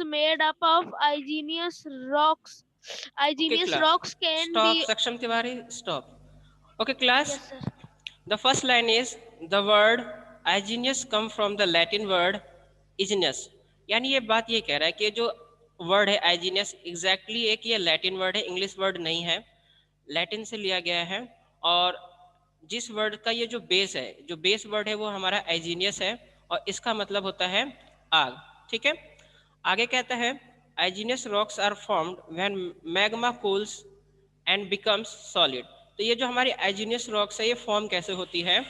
made up of igneous rocks. Okay, Igneous class. rocks can be. Stop. Saksham Tiwari, stop. Okay, class. Yes, sir. The first line is the word igneous come from the Latin word igneous. यानी ये बात ये कह रहा है कि जो word है igneous एग्जैक्टली एक ये लैटिन वर्ड है, इंग्लिश वर्ड नहीं है, लैटिन से लिया गया है। और जिस वर्ड का ये जो बेस है, जो बेस वर्ड है वो हमारा igneous है और इसका मतलब होता है आग। ठीक है, आगे कहता है igneous rocks are formed when magma cools and becomes solid. तो ये जो हमारी आइजीनियस रॉक्स है ये फॉर्म कैसे होती है,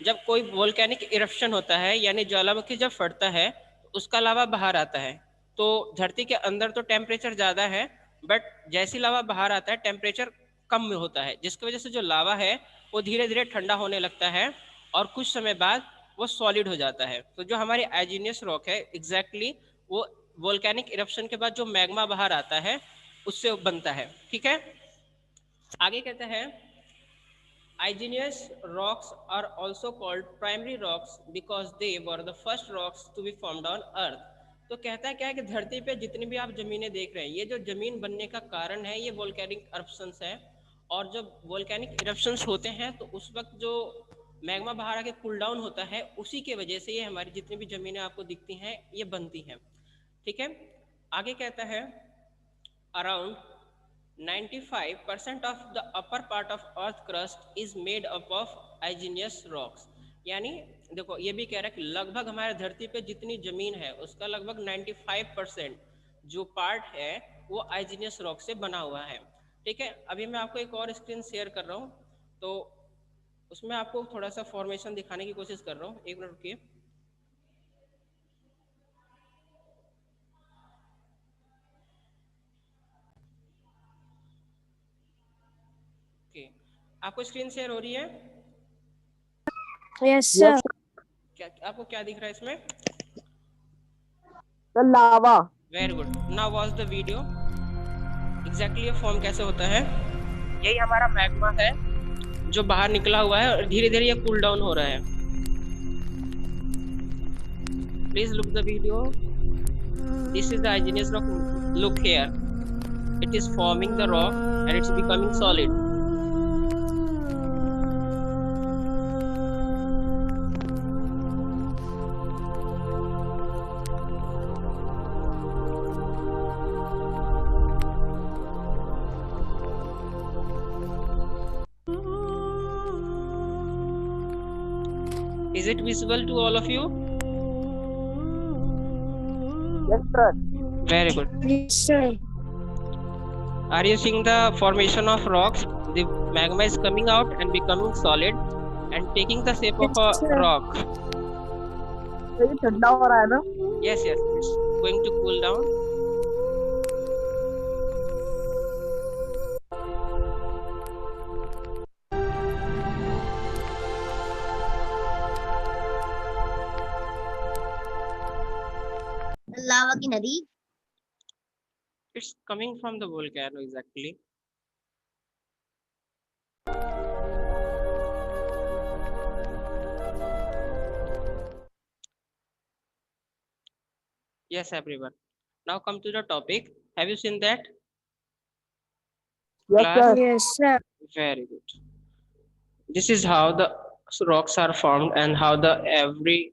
जब कोई वोल्केनिक इरप्शन होता है यानी ज्वालामुखी जब फटता है तो उसका लावा बाहर आता है। तो धरती के अंदर तो टेम्परेचर ज़्यादा है, बट जैसी लावा बाहर आता है टेम्परेचर कम में होता है, जिसकी वजह से जो लावा है वो धीरे धीरे ठंडा होने लगता है और कुछ समय बाद वो सॉलिड हो जाता है। तो जो हमारी आइजीनियस रॉक है एग्जैक्टली वो वोल्केनिक इरप्शन के बाद जो मैग्मा बाहर आता है उससे बनता है। ठीक है, आगे कहते हैं igneous rocks are also called primary rocks because they were the first rocks to be formed on earth। तो कहता है क्या है कि धरती पे जितनी भी आप जमीनें देख रहे हैं, ये जो जमीन बनने का कारण है ये वोल्केनिक इरप्शंस है। और जब वोल्केनिक इरप्शंस होते हैं तो उस वक्त जो मैग्मा बाहर आके कूल डाउन होता है उसी के वजह से ये हमारी जितनी भी जमीनें आपको दिखती हैं ये बनती हैं। ठीक है, आगे कहता है around 95% of the upper part of earth crust is made up of igneous rocks। यानी देखो ये भी कह रहा है कि लगभग हमारे धरती पे जितनी जमीन है उसका लगभग 95% जो पार्ट है वो igneous रॉक से बना हुआ है। ठीक है, अभी मैं आपको एक और स्क्रीन शेयर कर रहा हूँ तो उसमें आपको थोड़ा सा फॉर्मेशन दिखाने की कोशिश कर रहा हूँ, एक मिनट रुकिए। आपको स्क्रीन शेयर हो रही है? Yes sir. क्या आपको क्या दिख रहा है इसमें? Lava. Very good, now watch the video. Exactly ये फॉर्म कैसे होता है, यही हमारा मैग्मा है जो बाहर निकला हुआ है और धीरे धीरे ये कूल डाउन हो रहा है। Please look the video. This is the igneous rock, look here, it is forming the rock and it's becoming solid। Is it visible to all of you? Yes, sir. Very good. Yes sir. Are you seeing the formation of rocks? The magma is coming out and becoming solid and taking the shape of a rock। ये ठंडा हो रहा है ना? Yes, yes, it's going to cool down। लावा की नदी। It's coming from the volcano exactly। Yes, everyone. Now come to the topic. Have you seen that? Yes, Class? sir. Yes sir. Very good। This is how the rocks are formed and how the every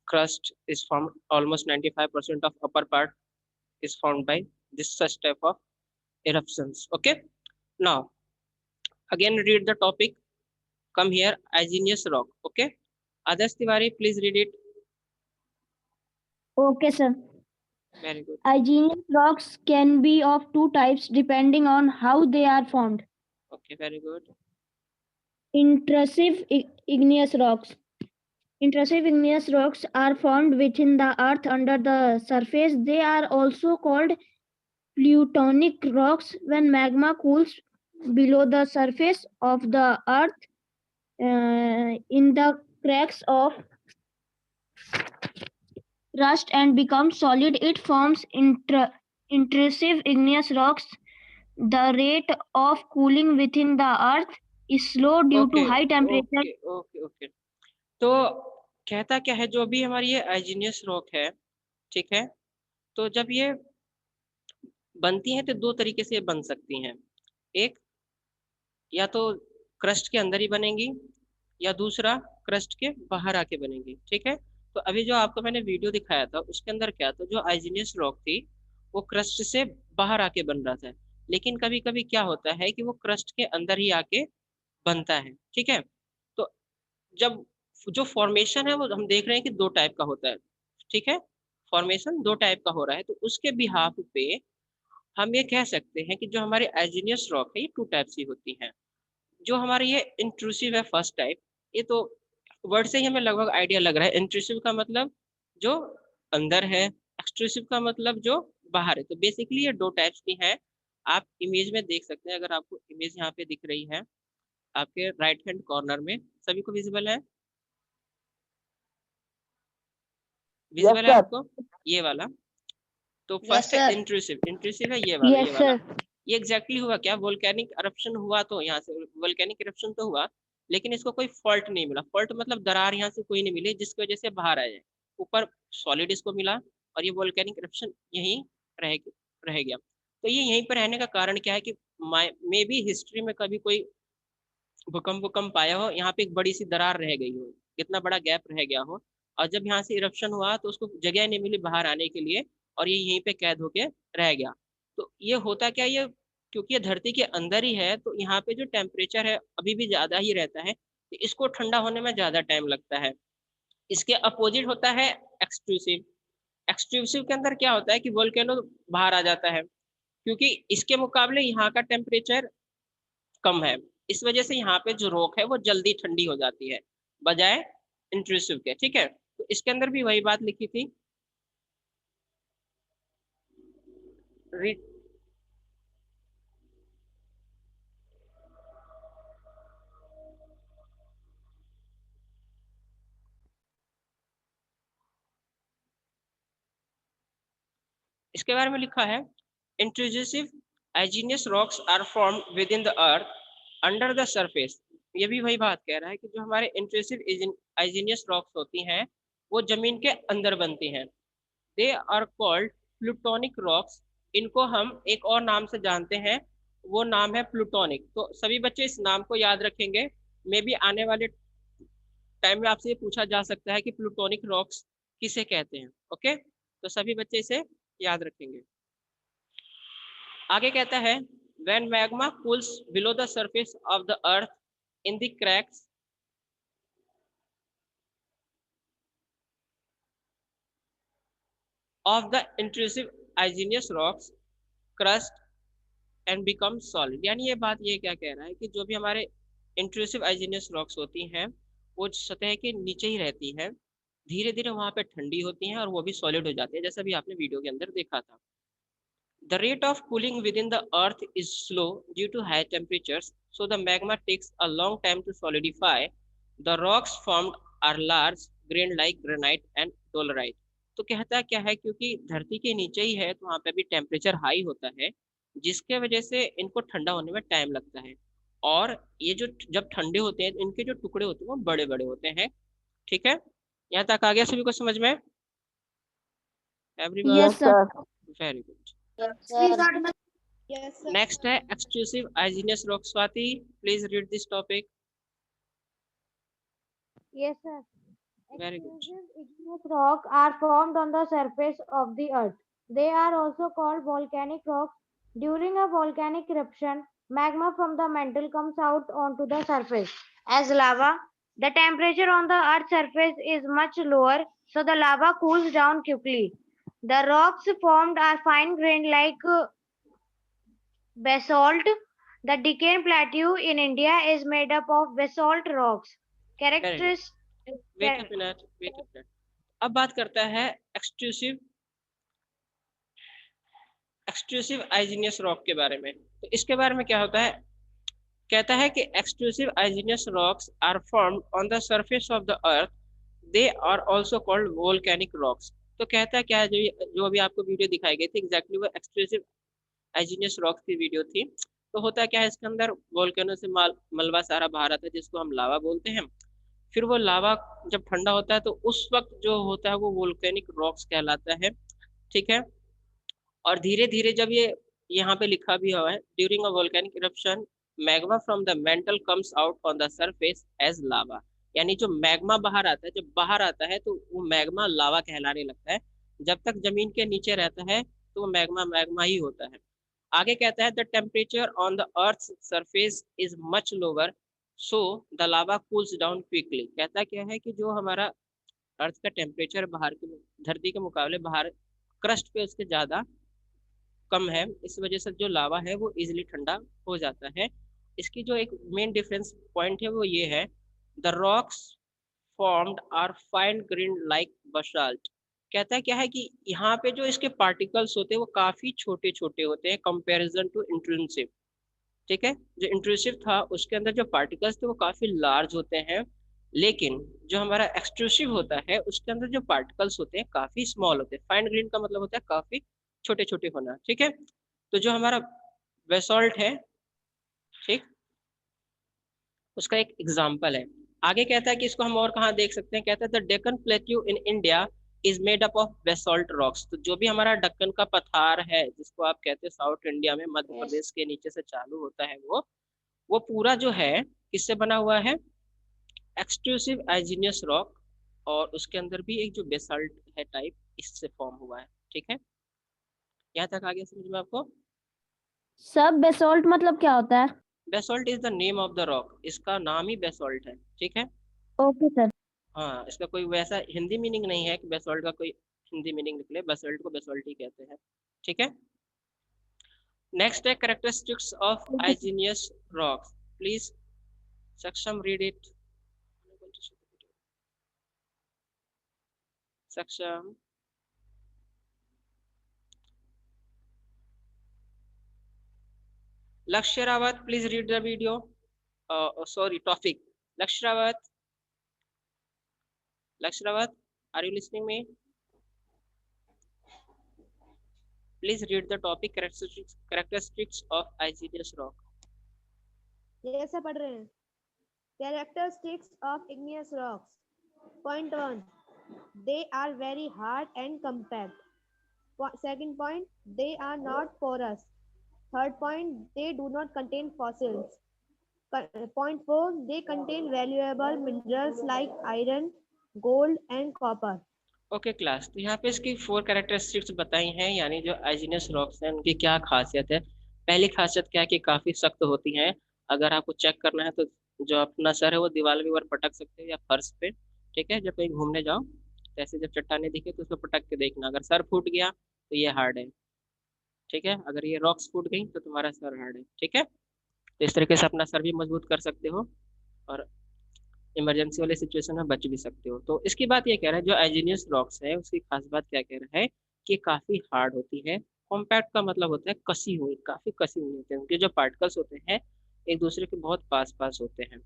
crust is formed. Almost 95% of upper part is formed by this such type of eruptions। Okay, now again read the topic। Come here, igneous rock। Okay, Adarsh Tiwari, please read it। Okay sir. Very good। Igneous rocks can be of two types depending on how they are formed. Okay, very good। Intrusive igneous rocks. Intrusive igneous rocks are formed within the earth under the surface. They are also called plutonic rocks when magma cools below the surface of the earth in the cracks of rust and becomes solid. It forms intrusive igneous rocks. The rate of cooling within the earth is slow due to high temperature. Okay. तो कहता क्या है, जो भी हमारी ये igneous rock है, ठीक है, तो जब ये बनती हैं तो दो तरीके से बन सकती हैं, एक या तो क्रस्ट के अंदर ही बनेंगी या दूसरा क्रस्ट के बाहर आके बनेंगी। ठीक है, तो अभी जो आपको मैंने वीडियो दिखाया था उसके अंदर क्या था, जो आइजिनियस रॉक थी वो क्रस्ट से बाहर आके बन रहा था, लेकिन कभी कभी क्या होता है कि वो क्रस्ट के अंदर ही आके बनता है। ठीक है, तो जब जो फॉर्मेशन है वो हम देख रहे हैं कि दो टाइप का होता है। ठीक है, फॉर्मेशन दो टाइप का हो रहा है, तो उसके बिहाफ पे हम ये कह सकते हैं कि जो हमारे आइजिनियस रॉक है ये टू टाइप्स की होती हैं। जो हमारे ये इंट्रूसिव है फर्स्ट टाइप, ये तो वर्ड से ही हमें लगभग आइडिया लग रहा है। इंट्रूसिव का मतलब जो अंदर है, एक्सट्रूसिव का मतलब जो बाहर है। तो बेसिकली ये दो टाइप्स की हैं। आप इमेज में देख सकते हैं, अगर आपको इमेज यहाँ पे दिख रही है आपके राइट हैंड कॉर्नर में, सभी को विजिबल है? विजिबल है सर। आपको ये वाला? तो फर्स्ट है sir. इंट्रूसिव, इंट्रूसिव है ये वाला, Yes, ये वाला। sir. ये एग्जैक्टली हुआ क्या, वोल्केनिक eruption हुआ तो यहाँ से वोल्केनिक eruption तो हुआ, लेकिन इसको कोई फॉल्ट नहीं मिला। फॉल्ट मतलब दरार यहाँ से कोई नहीं मिली जिसकी वजह से बाहर आ जाए, ऊपर सॉलिड इसको मिला और ये वोल्केनिक eruption यहीं रह रह गया। तो ये यहीं पर रहने का कारण क्या है कि मे बी हिस्ट्री में कभी कोई भूकंप आया हो, यहाँ पे एक बड़ी सी दरार रह गई हो, कितना बड़ा गैप रह गया हो, और जब यहाँ से इरप्शन हुआ तो उसको जगह नहीं मिली बाहर आने के लिए और ये यहीं पे कैद होके रह गया। तो ये होता क्या, ये क्योंकि ये धरती के अंदर ही है तो यहाँ पे जो टेम्परेचर है अभी भी ज्यादा ही रहता है, तो इसको ठंडा होने में ज्यादा टाइम लगता है। इसके अपोजिट होता है एक्सट्रूसिव। एक्सट्रूसिव के अंदर क्या होता है कि वोल्केनो बाहर आ जाता है, क्योंकि इसके मुकाबले यहाँ का टेम्परेचर कम है, इस वजह से यहाँ पे जो रॉक है वो जल्दी ठंडी हो जाती है बजाय इंट्रूसिव के। ठीक है, तो इसके अंदर भी वही बात लिखी थी। इसके बारे में लिखा है, intrusive igneous rocks are formed within the earth under the surface. ये भी वही बात कह रहा है कि जो हमारे इंट्रूसिव आइजिनियस रॉक्स होती हैं वो जमीन के अंदर बनती हैं। They are called plutonic rocks. इनको हम एक और नाम से जानते हैं, वो नाम है प्लूटोनिक। तो सभी बच्चे इस नाम को याद रखेंगे, मे बी आने वाले टाइम में आपसे ये पूछा जा सकता है कि प्लूटोनिक रॉक्स किसे कहते हैं। ओके, तो सभी बच्चे इसे याद रखेंगे। आगे कहता है, when magma cools below the surface of the earth in the cracks of the intrusive igneous rocks crust and become solid। यानी ये बात ये क्या कह रहा है कि जो भी हमारे इंट्रूसिव आइजिनियस रॉक्स होती हैं वो सतह के नीचे ही रहती हैं, धीरे धीरे वहां पे ठंडी होती हैं और वो भी सॉलिड हो जाती है, जैसा भी आपने वीडियो के अंदर देखा था। The rate of cooling within the earth is slow due to high temperatures, so the magma takes a long time to solidify. The rocks formed are large, grained like granite and dolerite। तो कहता क्या है, क्योंकि धरती के नीचे ही है तो वहाँ पे भी टेम्परेचर हाई होता है, जिसके वजह से इनको ठंडा होने में टाइम लगता है। और ये जो जब ठंडे होते हैं इनके जो टुकड़े होते हैं वो बड़े बड़े होते हैं। ठीक है, यहाँ तक आ गया सभी को समझ में? Everyone? Yes, sir. Very good. Yes, sir. Next है extrusive igneous rock. Swati, please read this topic. Yes, sir. Very good. Extrusive igneous rock are formed on the surface of the earth. They are also called volcanic rocks. During a volcanic eruption, magma from the mantle comes out onto the surface as lava. The temperature on the earth's surface is much lower, so the lava cools down quickly. The rocks formed are fine-grained like basalt. The Deccan Plateau in India is made up of basalt rocks. Characteristics. Wait a minute, wait a minute. अब बात करता है extrusive igneous rock के बारे में। तो इसके बारे में क्या होता है, कहता है कि extrusive igneous rocks are formed on the surface of the earth, they are also called volcanic rocks. तो कहता है क्या है, जो अभी आपको वीडियो दिखाई गई थी एग्जैक्टली वो एक्सट्रूसिव आइजिनियस रॉक्स की वीडियो थी। तो होता क्या है, इसके अंदर वोल्केनो से मलबा सारा बाहर आता है जिसको हम लावा बोलते हैं। फिर वो लावा जब ठंडा होता है तो उस वक्त जो होता है वो वोल्केनिक रॉक्स कहलाता है। ठीक है, और धीरे धीरे जब ये यहाँ पे लिखा भी हुआ है, during a volcanic eruption magma from the mantle comes out on the surface as lava. यानी जो मैग्मा बाहर आता है, जब बाहर आता है तो वो मैग्मा लावा कहलाने लगता है। जब तक जमीन के नीचे रहता है तो वो मैग्मा मैग्मा ही होता है। आगे कहता है the temperature on the earth surface is much lower so the lava cools down quickly. कहता क्या है कि जो हमारा अर्थ का टेम्परेचर बाहर के धरती के मुकाबले बाहर क्रस्ट पे उसके ज्यादा कम है, इस वजह से जो लावा है वो इजिली ठंडा हो जाता है। इसकी जो एक मेन डिफरेंस पॉइंट है वो ये है, the rocks formed are fine grain like basalt. कहता है क्या है कि यहाँ पे जो इसके पार्टिकल्स होते हैं वो काफी छोटे छोटे होते हैं कंपैरिजन टू इंट्रूसिव। ठीक है, जो इंट्रूसिव था उसके अंदर जो पार्टिकल्स थे वो काफी लार्ज होते हैं, लेकिन जो हमारा एक्सट्रूसिव होता है उसके अंदर जो पार्टिकल्स होते हैं काफी स्मॉल होते हैं। फाइन ग्रेन का मतलब होता है काफी छोटे छोटे होना। ठीक है, तो जो हमारा बेसॉल्ट है, ठीक, उसका एक एग्जाम्पल है। आगे कहता है कि इसको हम और कहाँ देख सकते हैं, कहता है the Deccan plateau in India is made up of basalt rocks. तो जो भी हमारा दक्कन का पठार है जिसको आप कहते हैं साउथ इंडिया में मध्य प्रदेश के नीचे से चालू होता है, वो पूरा जो है किससे बना हुआ है, एक्सक्लूसिव आइजिनियस रॉक, और उसके अंदर भी एक जो बेसल्ट है टाइप, इससे फॉर्म हुआ है। ठीक है, यहाँ तक आगे समझ में आपको? सब बेसॉल्ट मतलब क्या होता है? Basalt is the name of the rock, इसका नाम ही बेसॉल्ट है। ठीक है, ओके सर। हाँ, इसका कोई वैसा हिंदी मीनिंग नहीं है कि बेसॉल्ट का कोई हिंदी मीनिंग निकले, बेसॉल्ट को बेसॉल्ट ही कहते हैं। ठीक है, नेक्स्ट है कैरेक्टरिस्टिक्स ऑफ आइजिनियस रॉक्स। प्लीज सक्षम रीड इट। सक्षम, Lakshya Rawat, please read the video. Sorry, topic. Lakshya Rawat. Lakshya Rawat, are you listening me? Please read the topic characteristics of igneous rock. Yes, sir, पढ़ रहे हैं. Characteristics of igneous rocks. Point 1. They are very hard and compact. Second point, they are not porous. Third point, they do not contain fossils. Point 4, they contain valuable minerals like iron, gold and copper. Okay class, तो यहाँ पे इसकी 4 characteristics बताई हैं, यानी जो आइजिनस rocks हैं उनकी क्या खासियत है। पहली खासियत क्या है कि काफ़ी सख्त होती हैं। अगर आपको चेक करना है तो जो अपना सर है वो दीवार के ऊपर पटक सकते हैं या फर्श पे। ठीक है, जब कहीं घूमने जाओ तो ऐसे जब चट्टाने दिखे तो उसको पटक के देखना, अगर सर फूट गया तो ये हार्ड है। ठीक है, अगर ये रॉक्स फूट गई तो तुम्हारा सर हार्ड है। ठीक है, तो इस तरीके से अपना सर भी मजबूत कर सकते हो और इमरजेंसी वाले सिचुएशन में बच भी सकते हो। तो इसकी बात ये कह रहा है, जो आइजिनियस रॉक्स है उसकी खास बात क्या कह रहा है कि काफ़ी हार्ड होती है। कॉम्पैक्ट का मतलब होता है कसी हुई, काफ़ी कसी हुई होती है। उनके जो पार्टिकल्स होते हैं एक दूसरे के बहुत पास पास होते हैं।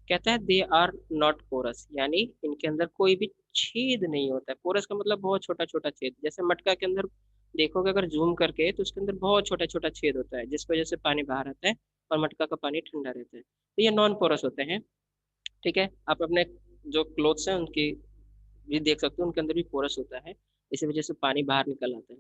कहता है दे आर नॉट पोरस, यानी इनके अंदर कोई भी छेद नहीं होता है। पोरस का मतलब बहुत छोटा छोटा छेद, जैसे मटका के अंदर देखोगे अगर जूम करके तो उसके अंदर बहुत छोटा छोटा छेद होता है जिस वजह से पानी बाहर आता है और मटका का पानी ठंडा रहता है। तो ये नॉन पोरस होते हैं। ठीक है, आप अपने जो क्लोथ्स हैं उनकी भी देख सकते हो, उनके अंदर भी पोरस होता है, इसी वजह से पानी बाहर निकल आता है।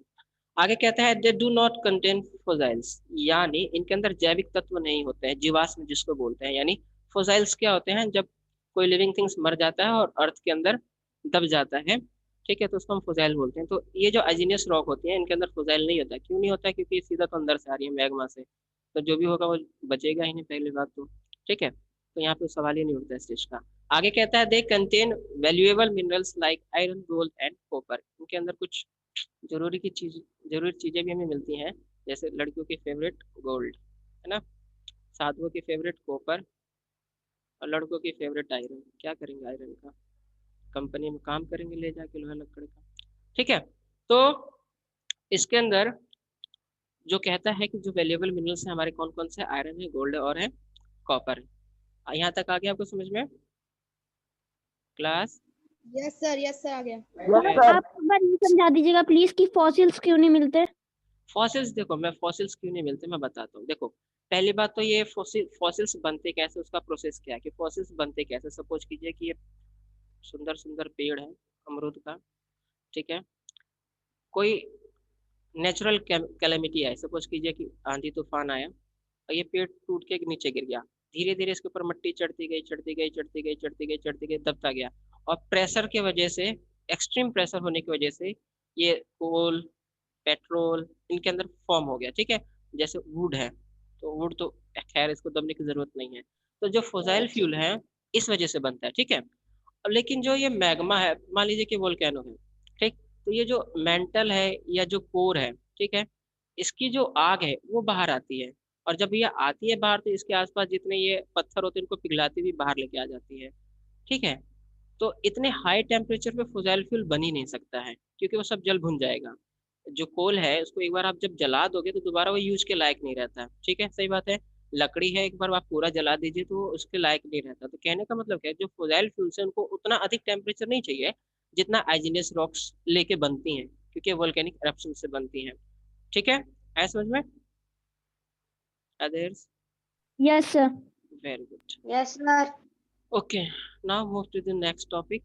आगे कहता है दे डू नॉट कंटेन फोजाइल्स, यानी इनके अंदर जैविक तत्व नहीं होते हैं, जीवाश्म जिसको बोलते हैं। यानी फोजाइल्स क्या होते हैं, जब कोई लिविंग थिंग्स मर जाता है और अर्थ के अंदर दब जाता है, ठीक है, तो उसको हम फोजाइल बोलते हैं। तो ये जो आइजिनियस रॉक होती है इनके अंदर फोजाइल नहीं होता। क्यों नहीं होता? क्योंकि ये सीधा तो अंदर से आ रही है मैग्मा से, तो जो भी होगा वो बचेगा ही नहीं, पहली बात तो। ठीक है, तो यहाँ पे सवाल ही नहीं उठता इस चीज का। आगे कहता है they contain valuable minerals like iron, gold and copper. इनके अंदर कुछ जरूरी चीजें भी हमें मिलती हैं, जैसे लड़कियों की फेवरेट गोल्ड है ना, साधुओं की फेवरेट कॉपर और लड़कों की फेवरेट आयरन। क्या करेंगे आयरन का? कंपनी में काम करेंगे ले जाके लोहा लकड़ का। ठीक है, तो इसके अंदर जो कहता है कि जो वैल्यूएबल मिनरल्स हैं हमारे कौन कौन से, आयरन है, गोल्ड और है कॉपर है। यहाँ तक आ गया आपको समझ में क्लास? यस सर आ गया. आप एक बार ये समझा दीजिएगा प्लीज कि फॉसिल्स क्यों नहीं मिलते? फॉसिल्स, देखो मैं फॉसिल्स क्यों नहीं मिलते मैं बताता हूँ। देखो पहली बात तो ये फॉसिल्स बनते कैसे, उसका प्रोसेस क्या है कि फॉसिल्स बनते कैसे। सपोज कीजिए कि ये सुंदर सुंदर पेड़ है अमरूद का, ठीक है, कोई नेचुरल कैलेमिटी है, सपोज कीजिए कि आंधी तूफान आया और ये पेड़ टूट के नीचे गिर गया, धीरे धीरे इसके ऊपर मिट्टी चढ़ती गई चढ़ती गई चढ़ती गई चढ़ती गई चढ़ती गई, दबता गया, और प्रेशर की वजह से, एक्सट्रीम प्रेशर होने की वजह से ये कोल, पेट्रोल इनके अंदर फॉर्म हो गया, ठीक है। जैसे वुड है, तो वुड तो खैर इसको दबने की जरूरत नहीं है, तो जो फोसाइल फ्यूल है इस वजह से बनता है, ठीक है। और लेकिन जो ये मैग्मा है, मान लीजिए कि वोल्केनो है, ठीक, तो ये जो मेंटल है या जो कोर है, ठीक है, इसकी जो आग है वो बाहर आती है, और जब ये आती है बाहर तो इसके आसपास जितने ये पत्थर होते हैं उनको पिघलाती हुई बाहर लेके आ जाती है, ठीक है। तो इतने हाई टेम्परेचर पे फुजाइल फ्यूल बन ही नहीं सकता है, क्योंकि वो सब जल भुन जाएगा। जो कोल है उसको एक बार आप जब जला दोगे तो दोबारा वो यूज के लायक नहीं रहता, ठीक है, सही बात है। लकड़ी है, एक बार आप पूरा जला दीजिए तो वो उसके लायक नहीं रहता। तो कहने का मतलब क्या है, जो फुजाइल फ्यूल्स है उनको उतना अधिक टेम्परेचर नहीं चाहिए जितना आइजिनस रॉक्स लेके बनती हैं, क्योंकि वोल्केनिक एरप्शन से बनती हैं, ठीक है। है समझ में? Others? Yes, sir. Very good. Yes, sir. Okay, now move to the next topic.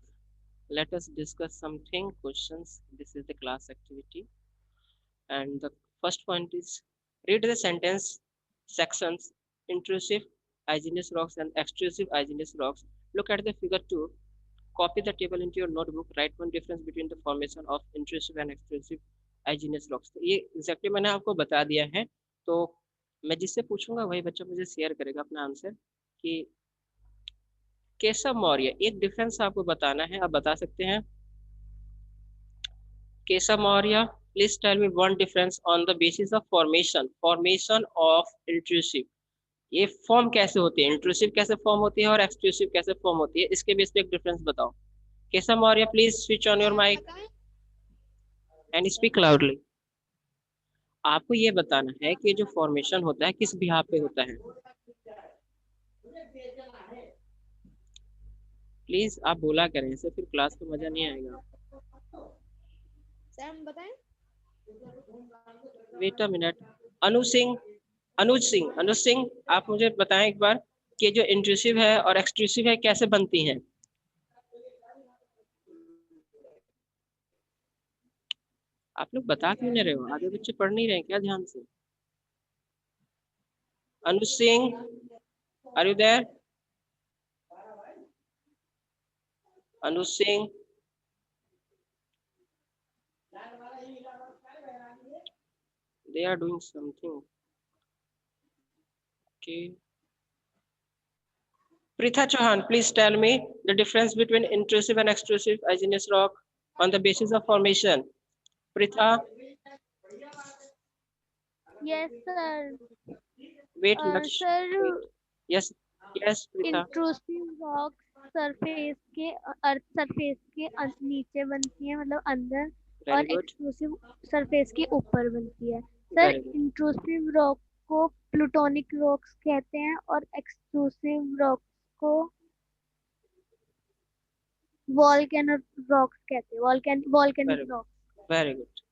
Let us discuss something questions. This is the class activity. And the first point is read the sentence sections intrusive igneous rocks and extrusive igneous rocks. Look at the figure 2. Copy the table into your notebook. Write one difference between the formation of intrusive and extrusive igneous rocks. तो ये exactly मैंने आपको बता दिया है। तो मैं जिससे पूछूंगा वही बच्चा मुझे शेयर करेगा अपना आंसर कि केशव मौर्य, एक डिफरेंस आपको बताना है, आप बता सकते हैं। Keshav Maurya, please tell me one difference on the basis of formation of intrusive. ये फॉर्म कैसे होती है, इंट्रूसिव कैसे फॉर्म होती है और एक्सक्लूसिव कैसे फॉर्म होती है, इसके बेस पे एक डिफरेंस बताओ। Keshav Maurya, please switch on your mic and speak loudly. आपको ये बताना है कि जो फॉर्मेशन होता है किस बिहाफ पे होता है। प्लीज आप बोला करें, इससे फिर क्लास में मजा नहीं आएगा। सर बताएं। Wait a minute. Anuj Singh, आप मुझे बताएं एक बार कि जो इंट्रूसिव है और एक्सट्रूसिव है कैसे बनती हैं। आप लोग बता क्यों नहीं रहे हो, आधे बच्चे पढ़ नहीं रहे क्या ध्यान से। Anuj Singh, are you there? Anuj Singh, they are doing something. Okay. Pritha Chauhan, please tell me the difference between intrusive and extrusive igneous rock on the basis of formation. Pritha, Yes, sir. wait, Sir, wait. Yes, Pritha. intrusive rocks surface के earth surface के नीचे बनती है, मतलब अंदर, और Very good. Exclusive surface के ऊपर बनती है। Sir, Very good. Intrusive rock को प्लूटोनिक रॉक्स कहते हैं और एक्सक्लूसिव रॉक्स को वॉल्केनिक रॉक्स कहते हैं, Very volcanic good. Rocks. Very good.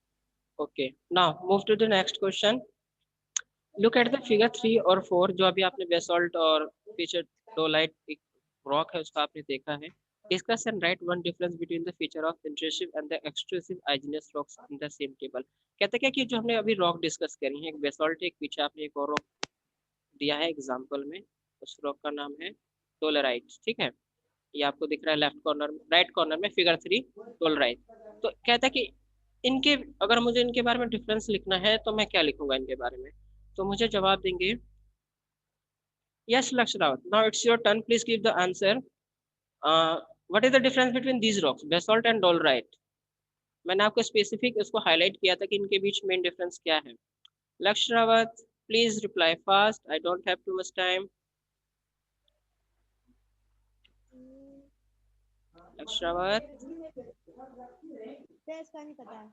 Okay. Now move to the next question. Look at the figure 3 और 4, जो अभी आपने बेसॉल्ट और पीछे डोलाइट एक रॉक है उसका आपने देखा है। Discuss and write one difference between the feature of intrusive and the extrusive igneous rocks in the same table. कहते क्या कि जो हमने अभी रॉक डिस्कस करी है, एक बेसॉल्ट है, एक पीछे आपने एक और रॉक दिया है एग्जांपल में, उस रॉक का नाम है डोलराइट, ठीक है। ये आपको दिख रहा है लेफ्ट कॉर्नर में, राइट कॉर्नर में फिगर 3 डोलराइट। तो कहता है कि इनके, अगर मुझे इनके बारे में डिफरेंस लिखना है तो मैं क्या लिखूंगा इनके बारे में, तो मुझे जवाब देंगे। Yes Lakshya Rawat, now it's your turn, please give the answer. What is the difference between these rocks, basalt and dolerite. मैंने आपको स्पेसिफिक इसको हाईलाइट किया था कि इनके बीच मेन डिफरेंस क्या है। लक्ष्य Rawat, please reply fast, I don't have too much time. लक्ष्य रावत, इसका नहीं पता है।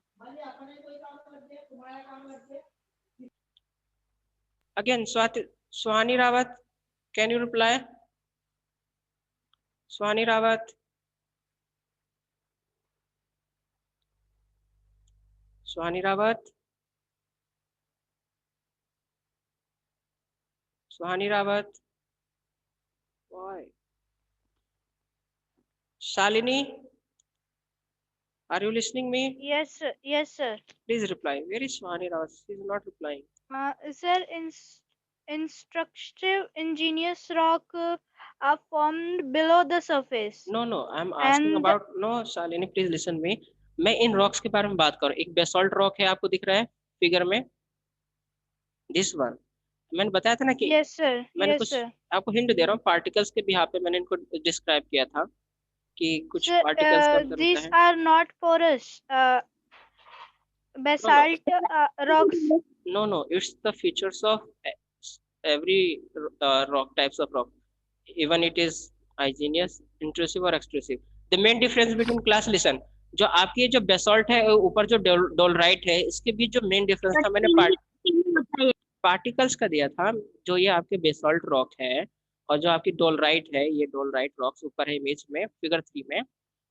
Again Suhani Rawat, can you reply? Suhani Rawat, Suhani Rawat, Suhani Rawat, Shalini, Are you listening me? Yes, sir. Yes, sir. Please reply. Where is Shwani Rao? She is not replying. Sir, instructive igneous rock are formed below the surface. No, I'm asking And about, no Shalini, please listen me. मैं in rocks के बारे में बात कर रहा हूँ। एक basalt rock है, आपको दिख रहा है फिगर में, दिस वन। मैंने बताया था ना कि yes, sir. मैंने Yes, कुछ sir. आपको हिंट दे रहा हूँ, पार्टिकल्स के बिहाफ पे मैंने इनको डिस्क्राइब किया था कि कुछ Sir, पार्टिकल्स का अंदर होता these है। are not porous. Basalt rocks. No, it's the features of every rock, types of rock, even it is igneous, intrusive और extrusive. The main difference between class, listen, जो आपकी ये जो बेसॉल्ट है ऊपर जो डोलराइट है, इसके बीच जो मेन डिफरेंस था मैंने पार्टिकल्स का दिया था। जो ये आपके बेसॉल्ट रॉक है और जो आपकी डोलराइट है, ये डोलराइट रॉक्स ऊपर है इमेज में फिगर 3 में,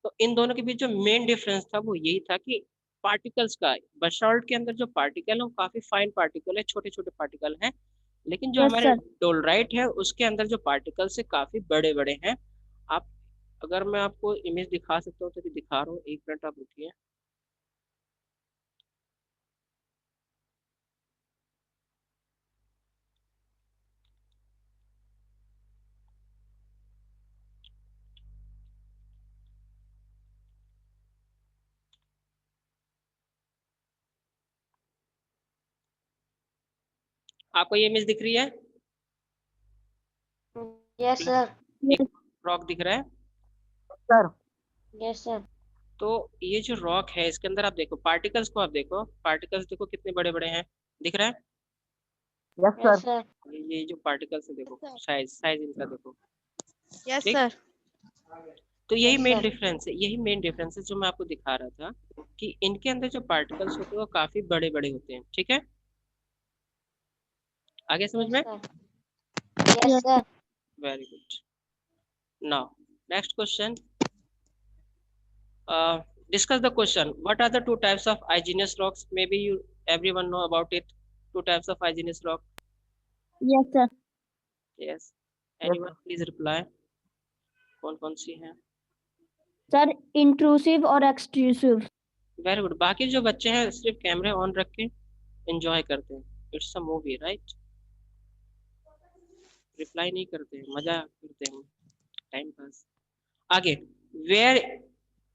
तो इन दोनों के बीच जो मेन डिफरेंस था वो यही था कि पार्टिकल्स का, बेसॉल्ट के अंदर जो पार्टिकल है वो काफी फाइन पार्टिकल है, छोटे छोटे पार्टिकल हैं, लेकिन जो Yes, हमारे sir. डोलराइट है उसके अंदर जो पार्टिकल्स है काफी बड़े बड़े हैं। आप, अगर मैं आपको इमेज दिखा सकता हूँ तो दिखा रहा हूँ, एक मिनट आप रुकिए। आपको ये इमेज दिख रही है? Yes, sir. रॉक दिख रहा है? Sir Yes, sir. तो ये जो रॉक है इसके अंदर आप देखो पार्टिकल्स को, आप देखो पार्टिकल्स देखो कितने बड़े बड़े हैं, दिख रहा है? Yes Yes, sir sir. ये जो पार्टिकल्स है देखो, साइज इनका देखो। Yes, ठीक? sir. तो यही Yes, मेन sir. डिफरेंस है, यही मेन डिफरेंस है जो मैं आपको दिखा रहा था कि इनके अंदर जो पार्टिकल्स होते हैं वो काफी बड़े बड़े होते हैं। ठीक है, आगे समझ Yes, में? sir. Yes, sir. Very good. Now next question, discuss the question. What are the two types of igneous rocks? Maybe you everyone know about it. Two types of igneous rock. Yes, sir. Yes. Anyone please reply. कौन कौन सी हैं? Sir, intrusive और extrusive. Very good. बाकी जो बच्चे हैं सिर्फ कैमरे ऑन रख के एंजॉय करते हैं, it's a movie right, reply नहीं करते हैं, मजा करते हैं, टाइम पास। आगे, where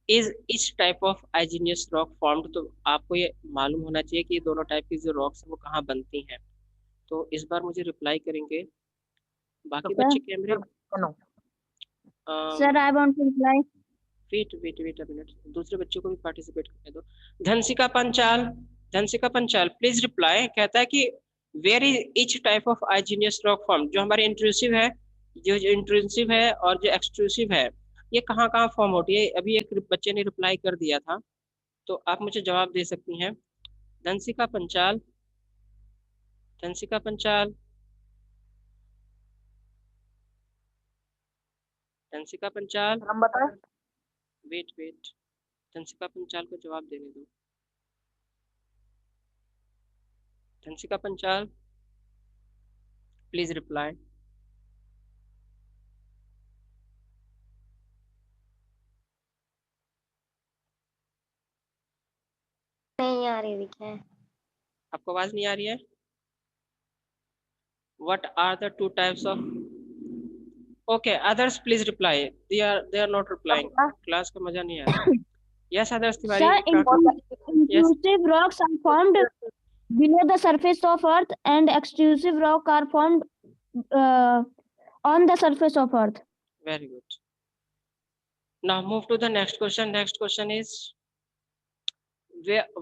is each type of igneous rock formed, तो आपको ये मालूम होना चाहिए कि ये दोनों टाइप की जो रॉक्स हैं वो कहाँ बनती हैं। तो इस बार मुझे रिप्लाई करेंगे बाकी Sir. बच्चे कैमरे। Sir, I want to reply. Wait a minute, दूसरे बच्चों को भी पार्टिसिपेट करने दो। Dhansika Panchal please reply. कहता है कि where is each type of igneous rock form, जो हमारे इंट्रूसिव है, जो इंट्रूसिव है और जो एक्सट्रूसिव है, ये कहाँ कहाँ फॉर्म होती है। अभी एक बच्चे ने रिप्लाई कर दिया था, तो आप मुझे जवाब दे सकती हैं। धनसिका पंचाल, धनसिका पंचाल, धनसिका पंचाल, हम बताएं वेट, धनसिका पंचाल को जवाब देने दो। Dhansika Panchal please reply. नहीं आ रही दिखे। आपको आवाज नहीं आ रही है? What are the two types of? Okay, others please reply. They are not replying. Class का मजा नहीं आ रहा। Yes, others Tiwari. Sir, intrusive rocks are formed below the surface of Earth, and extrusive rock are formed on the surface of Earth. Very good. Now move to the next question. Next question is,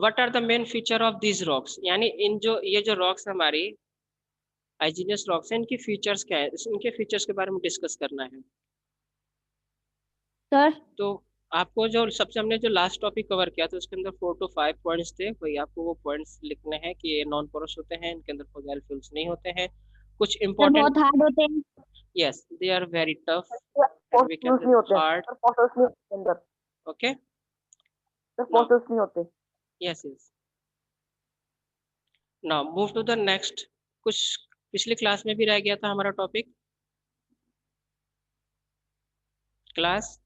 what are the main feature of these rocks? यानी इन जो ये जो rocks हमारी आइजिनियस rocks हैं, इनकी features क्या है, इनके फीचर्स के बारे में डिस्कस करना है। Sir. तो आपको जो सबसे हमने जो लास्ट टॉपिक कवर किया था उसके अंदर 4 to 5 पॉइंट्स थे, वही आपको वो पॉइंट्स लिखने हैं कि ये नॉन पोरस होते हैं, इनके अंदर फॉस्फोराइल फ्यूल्स नहीं होते हैं, कुछ Sir, इंपॉर्टेंट। बहुत हार्ड होते हैं। Yes, they are very tough, force नहीं होते हार्ड। सर, फोर्सेस नहीं होते अंदर ओके, सर, फोर्सेस नहीं होते। Yes. Now move to the next. कुछ पिछली क्लास में भी रह गया था हमारा टॉपिक। क्लास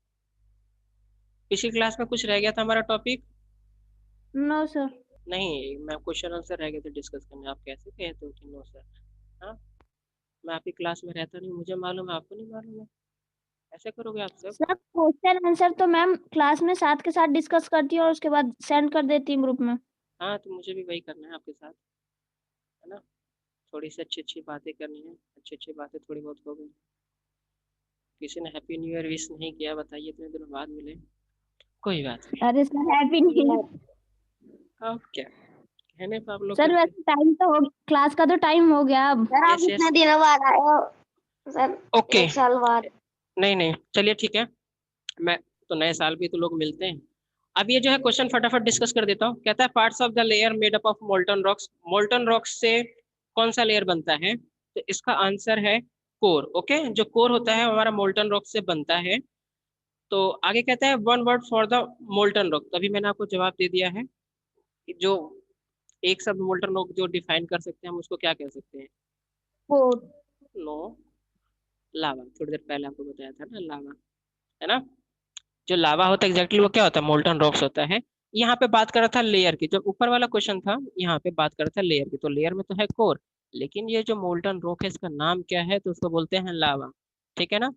पिछली क्लास में कुछ रह गया था हमारा टॉपिक। No sir. नहीं, मैं क्वेश्चन आंसर रह गए थे डिस्कस करने, आप कैसे कहते हो कि नो सर? हाँ, मैं आपकी क्लास में रहता नहीं, मुझे मालूम है, आपको नहीं मालूम है? ऐसे करोगे आप सब? सर क्वेश्चन आंसर तो मैम क्लास में साथ के साथ डिस्कस करती है और उसके बाद सेंड कर देती है ग्रुप में। हाँ, तो मुझे भी वही करना है आपके साथ, है ना? थोड़ी सी अच्छी अच्छी बातें करनी है, अच्छी अच्छी बातें थोड़ी बहुत हो गई। किसी ने हैप्पी न्यू ईयर विश नहीं किया, बताइए, इतने दिनों बाद मिले। कोई बात नहीं, अरे सर हैप्पी न्यू ईयर। अब क्या कहने पे आप लोग सर करते। वैसे टाइम तो हो, क्लास का तो टाइम हो गया अब। सर आप यस इतने यस, दिनों बाद आए हो सर, ओके। 1 साल बाद। नहीं नहीं, चलिए ठीक है, मैं तो नए साल भी तो लोग मिलते हैं। अब ये जो है क्वेश्चन फटाफट डिस्कस कर देता हूँ। कहता है parts of the layer made up of molten rocks. Molten rocks से कौन सा लेयर बनता है? तो इसका आंसर है कोर। ओके, जो कोर होता है हमारा मोल्टन रॉक से बनता है। तो आगे कहता है one word for the molten rock. तभी मैंने आपको जवाब दे दिया है कि जो एक शब्द मोल्टन रॉक जो डिफाइन कर सकते हैं हम उसको क्या कह सकते हैं? कोर। नो, लावा। थोड़ी देर पहले आपको बताया था ना, लावा, है ना? जो लावा होता है एग्जैक्टली वो क्या होता है? मोल्टन रॉक्स होता है। यहाँ पे बात कर रहा था लेयर की, जब ऊपर वाला क्वेश्चन था यहाँ पे बात कर रहा था लेयर की, तो लेयर में तो है कोर, लेकिन ये जो मोल्टन रॉक है इसका नाम क्या है? तो उसको बोलते हैं लावा, ठीक है ना?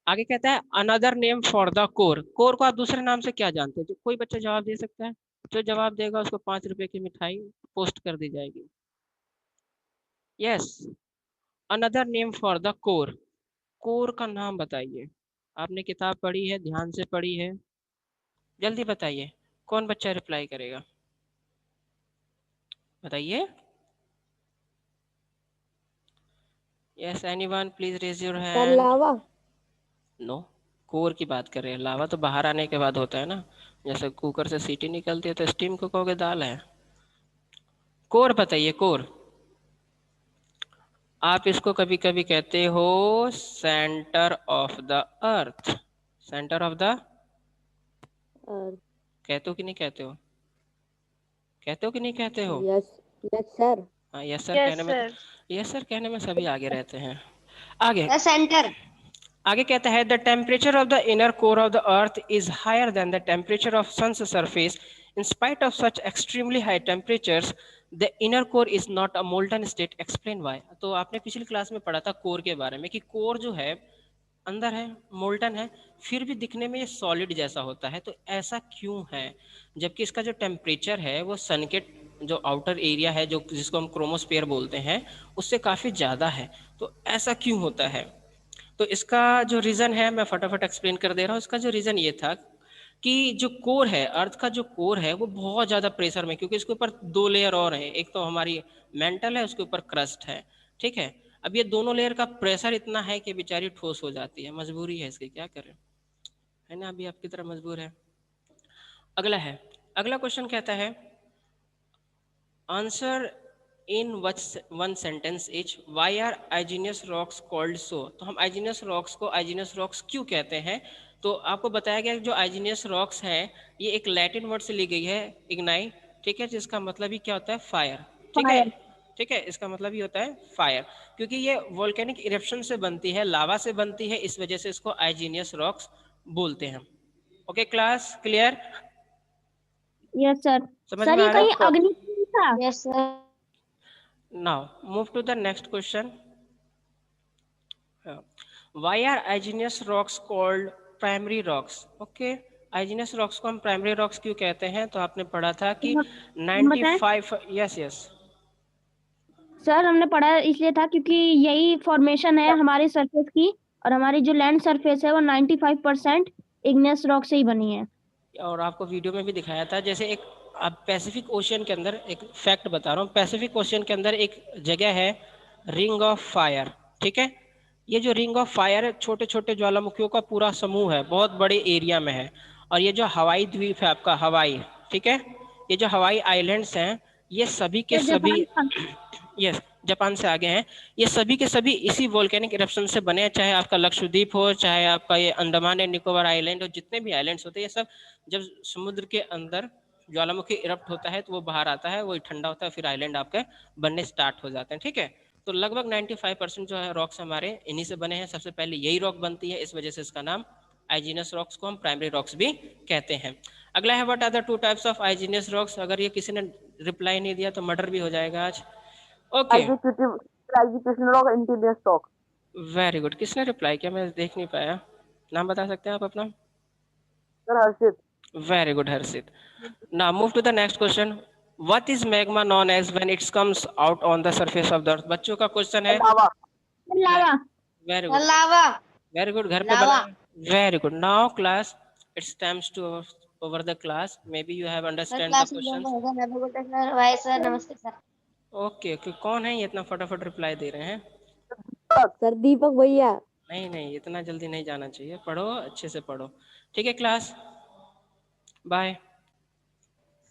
आगे कहता है another name for the core. Core को आप दूसरे नाम से क्या जानते हैं? जो कोई बच्चा जवाब दे सकता है? जो जवाब देगा उसको 5 रुपए की मिठाई पोस्ट कर दी जाएगी। Yes, another name for the core. Core का नाम बताइए। आपने किताब पढ़ी है, ध्यान से पढ़ी है? जल्दी बताइए, कौन बच्चा रिप्लाई करेगा? बताइए। Yes, anyone please raise your sir hand. Lava. No, core की बात कर रहे हैं। लावा तो बाहर आने के बाद होता है ना, जैसे कुकर से सीटी निकलती है तो स्टीम को कहोगे दाल है। कोर बताइए, कोर। आप इसको कभी कभी कहते हो centre of the earth. Centre of the, कहते हो कि नहीं कहते हो? कहते हो कि नहीं कहते हो? Yes yes sir. हाँ, यस सर यस कहने में, सर। यस सर कहने में सभी आगे रहते हैं। आगे सर सेंटर। आगे कहता है the temperature of the inner core of the earth is higher than the temperature of sun's surface. In spite of such extremely high temperatures the inner core is not a molten state. Explain why. तो आपने पिछली class में पढ़ा था core के बारे में कि कोर जो है अंदर है, मोल्टन है, फिर भी दिखने में ये सॉलिड जैसा होता है। तो ऐसा क्यों है? जबकि इसका जो टेम्परेचर है वो सन के जो आउटर एरिया है, जो जिसको हम क्रोमोस्फेयर बोलते हैं, उससे काफ़ी ज़्यादा है। तो ऐसा क्यों होता है? तो इसका जो रीज़न है मैं फटाफट एक्सप्लेन कर दे रहा हूँ। इसका जो रीज़न ये था कि जो कोर है, अर्थ का जो कोर है वो बहुत ज़्यादा प्रेशर में, क्योंकि इसके ऊपर 2 लेयर और हैं, एक तो हमारी मेंटल है, उसके ऊपर क्रस्ट है, ठीक है? अब ये दोनों लेयर का प्रेशर इतना है कि बेचारी ठोस हो जाती है, मजबूरी है इसकी, क्या करें, है ना? अभी आपकी तरह मजबूर है। अगला है, अगला क्वेश्चन कहता है answer in one sentence each why are igneous rocks called so. तो हम आइजीनियस रॉक्स को आइजीनियस रॉक्स क्यों कहते हैं? तो आपको बताया गया कि जो आइजीनियस रॉक्स है ये एक लैटिन वर्ड से ली गई है, इग्नाई, ठीक है, जिसका मतलब ही क्या होता है? फायर, ठीक है? फायर। ठीक है, इसका मतलब ही होता है फायर, क्योंकि ये वोल्केनिक इरप्शन से बनती है, लावा से बनती है, इस वजह से इसको आइजीनियस रॉक्स बोलते हैं। Okay class, clear? Yes sir. समझ सर में ये आ रहा कहीं है? अग्नि था? Yes sir. Now move to the next question. Why are igneous rocks called primary rocks? Okay, igneous rocks को हम primary rocks क्यों कहते हैं? तो आपने पढ़ा था कि हम बताएं? 95, यस यस, सर हमने पढ़ा इसलिए था क्योंकि यही फॉर्मेशन है हमारी सरफेस की, और हमारी जो लैंड सरफेस है वो 95% इग्नियस रॉक से ही बनी है। और आपको वीडियो में भी दिखाया था। जैसे एक, आप पैसिफिक ओशियन के अंदर, एक फैक्ट बता रहा हूँ, पैसिफिक ओशियन के अंदर एक जगह है रिंग ऑफ फायर, ठीक है? ये जो रिंग ऑफ फायर है, छोटे छोटे ज्वालामुखियों का पूरा समूह है, बहुत बड़े एरिया में है। और ये जो हवाई द्वीप है आपका, हवाई, ठीक है, ये जो हवाई आइलैंड्स हैं, ये सभी के सर सभी जापान। यस, जापान से आगे हैं, ये सभी के सभी इसी वोल्केनिक इरप्शन से बने हैं। चाहे आपका लक्षद्वीप हो, चाहे आपका ये अंडमान एंड निकोबार आइलैंड हो, जितने भी आइलैंड्स होते हैं, ये सब जब समुद्र के अंदर ज्वालामुखी इरप्ट होता है तो वो बाहर आता है, वो ठंडा होता है, फिर आइलैंड आपके बनने स्टार्ट हो जाते हैं, ठीक है? तो लगभग 95% जो है रॉक्स हमारे इन्हीं से बने हैं। सबसे पहले यही रॉक बनती है, इस वजह से इसका नाम आइजीनस रॉक्स को हम प्राइमरी रॉक्स भी कहते हैं। अगला है what are the two types of igneous rocks. अगर ये किसी ने रिप्लाई नहीं दिया तो मर्डर भी हो जाएगा आज। Okay execution rock, interior stock. Very good. किसने रिप्लाई किया, मैं देख नहीं पाया। नाम बता सकते हैं आप अपना? Sir Harshit. Very good Harshit. Now move to the next question. What is magma known as when it's comes out on the surface of the earth? बच्चों का क्वेश्चन है। Lava. Lava. Very good lava. Very good. घर पे lava. बना। Very good. Now class it's times to over the class. Maybe you have understand the questions. Sir भाई sir नमस्ते sir. Okay okay. कौन है ये इतना फटाफट रिप्लाई दे रहे हैं? सर दीपक भैया। नहीं नहीं, इतना जल्दी नहीं जाना चाहिए। पढ़ो, अच्छे से पढ़ो। ठीक है class, bye.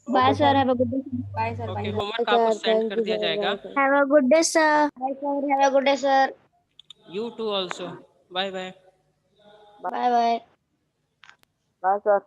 Bye sir, have a good day. Bye sir. Okay, homework आपको सेंड कर दिया जाएगा। Have a good day sir. Bye sir, have a good day sir. You too also. Bye bye. Bye bye. Bye sir.